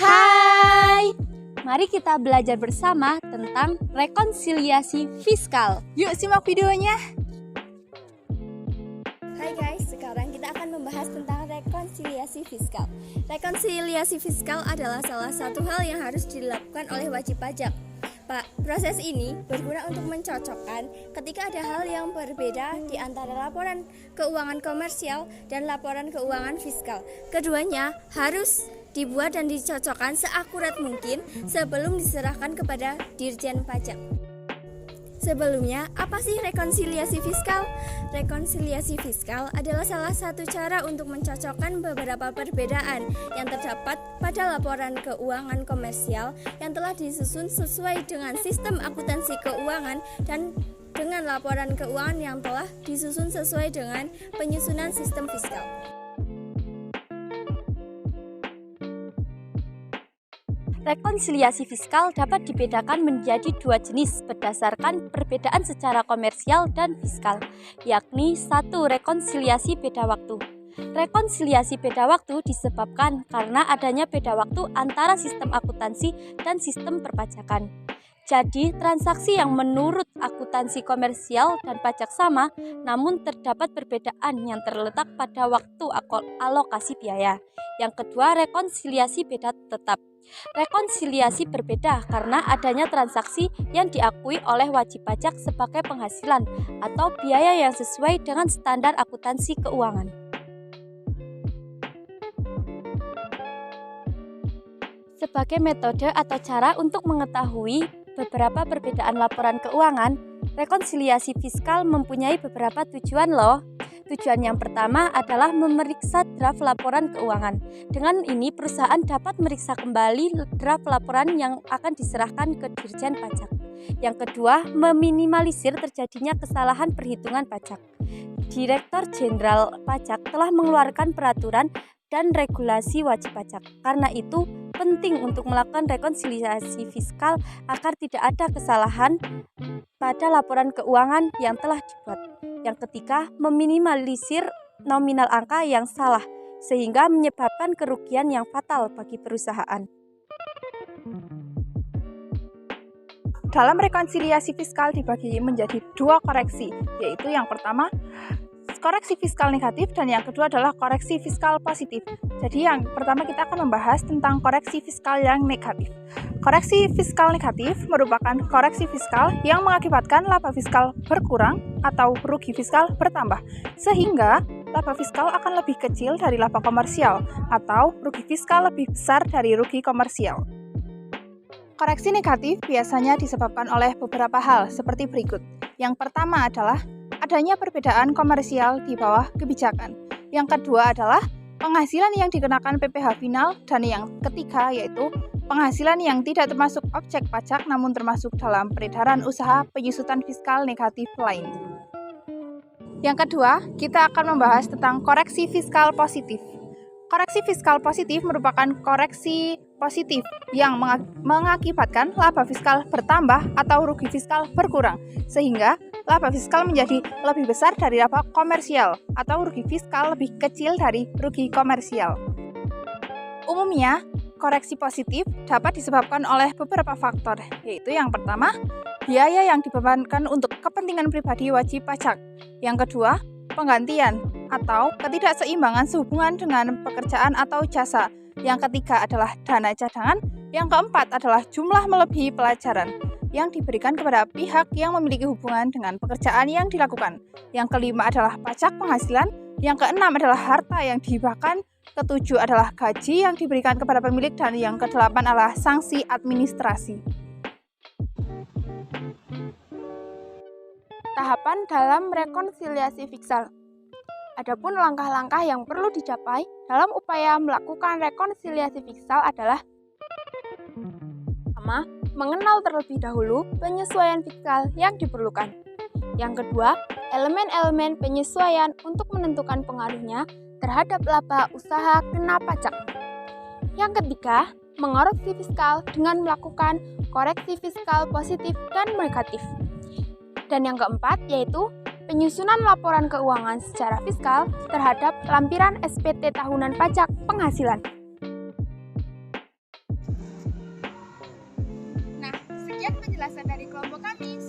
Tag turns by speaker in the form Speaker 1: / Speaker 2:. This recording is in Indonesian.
Speaker 1: Hai, mari kita belajar bersama tentang rekonsiliasi fiskal.
Speaker 2: Yuk simak videonya.
Speaker 3: Hai guys, sekarang kita akan membahas tentang rekonsiliasi fiskal. Rekonsiliasi fiskal adalah salah satu hal yang harus dilakukan oleh wajib pajak. Proses ini berguna untuk mencocokkan ketika ada hal yang berbeda di antara laporan keuangan komersial dan laporan keuangan fiskal. Keduanya harus dibuat dan dicocokkan seakurat mungkin sebelum diserahkan kepada Dirjen Pajak. Sebelumnya, apa sih rekonsiliasi fiskal? Rekonsiliasi fiskal adalah salah satu cara untuk mencocokkan beberapa perbedaan yang terdapat pada laporan keuangan komersial yang telah disusun sesuai dengan sistem akuntansi keuangan dan dengan laporan keuangan yang telah disusun sesuai dengan penyusunan sistem fiskal.
Speaker 1: Rekonsiliasi fiskal dapat dibedakan menjadi dua jenis berdasarkan perbedaan secara komersial dan fiskal, yakni 1. Rekonsiliasi beda waktu. Rekonsiliasi beda waktu disebabkan karena adanya beda waktu antara sistem akuntansi dan sistem perpajakan. Jadi, transaksi yang menurut akuntansi komersial dan pajak sama, namun terdapat perbedaan yang terletak pada waktu alokasi biaya. Yang kedua, rekonsiliasi beda tetap. Rekonsiliasi berbeda karena adanya transaksi yang diakui oleh wajib pajak sebagai penghasilan atau biaya yang sesuai dengan standar akuntansi keuangan. Sebagai metode atau cara untuk mengetahui beberapa perbedaan laporan keuangan, rekonsiliasi fiskal mempunyai beberapa tujuan loh. Tujuan yang pertama adalah memeriksa draft laporan keuangan. Dengan ini, perusahaan dapat meriksa kembali draft laporan yang akan diserahkan ke Dirjen Pajak. Yang kedua, meminimalisir terjadinya kesalahan perhitungan pajak. Direktur Jenderal Pajak telah mengeluarkan peraturan dan regulasi wajib pajak. Karena itu, penting untuk melakukan rekonsiliasi fiskal agar tidak ada kesalahan pada laporan keuangan yang telah dibuat. Yang ketiga, meminimalisir nominal angka yang salah sehingga menyebabkan kerugian yang fatal bagi perusahaan.
Speaker 2: Dalam rekonsiliasi fiskal dibagi menjadi dua koreksi, yaitu yang pertama koreksi fiskal negatif dan yang kedua adalah koreksi fiskal positif. Jadi yang pertama kita akan membahas tentang koreksi fiskal yang negatif. Koreksi fiskal negatif merupakan koreksi fiskal yang mengakibatkan laba fiskal berkurang atau rugi fiskal bertambah, sehingga laba fiskal akan lebih kecil dari laba komersial atau rugi fiskal lebih besar dari rugi komersial. Koreksi negatif biasanya disebabkan oleh beberapa hal seperti berikut. Yang pertama adalah adanya perbedaan komersial di bawah kebijakan. Yang kedua adalah penghasilan yang dikenakan PPh final, dan yang ketiga yaitu penghasilan yang tidak termasuk objek pajak namun termasuk dalam peredaran usaha penyusutan fiskal negatif lain. Yang kedua, kita akan membahas tentang koreksi fiskal positif. Koreksi fiskal positif merupakan koreksi positif yang mengakibatkan laba fiskal bertambah atau rugi fiskal berkurang, sehingga laba fiskal menjadi lebih besar dari laba komersial atau rugi fiskal lebih kecil dari rugi komersial. Umumnya, koreksi positif dapat disebabkan oleh beberapa faktor, yaitu yang pertama, biaya yang dibebankan untuk kepentingan pribadi wajib pajak. Yang kedua, penggantian atau ketidakseimbangan sehubungan dengan pekerjaan atau jasa. Yang ketiga adalah dana cadangan. Yang keempat adalah jumlah melebihi pelajaran yang diberikan kepada pihak yang memiliki hubungan dengan pekerjaan yang dilakukan. Yang kelima adalah pajak penghasilan. Yang keenam adalah harta yang dihibahkan. Ketujuh adalah gaji yang diberikan kepada pemilik. Dan yang kedelapan adalah sanksi administrasi.
Speaker 4: Tahapan dalam rekonsiliasi fiskal. Adapun langkah-langkah yang perlu dicapai dalam upaya melakukan rekonsiliasi fiskal adalah: pertama, mengenal terlebih dahulu penyesuaian fiskal yang diperlukan. Yang kedua, elemen-elemen penyesuaian untuk menentukan pengaruhnya terhadap laba usaha kena pajak. Yang ketiga, mengoreksi fiskal dengan melakukan koreksi fiskal positif dan negatif. Dan yang keempat yaitu penyusunan laporan keuangan secara fiskal terhadap lampiran SPT tahunan pajak penghasilan. Sekian penjelasan dari kelompok kami.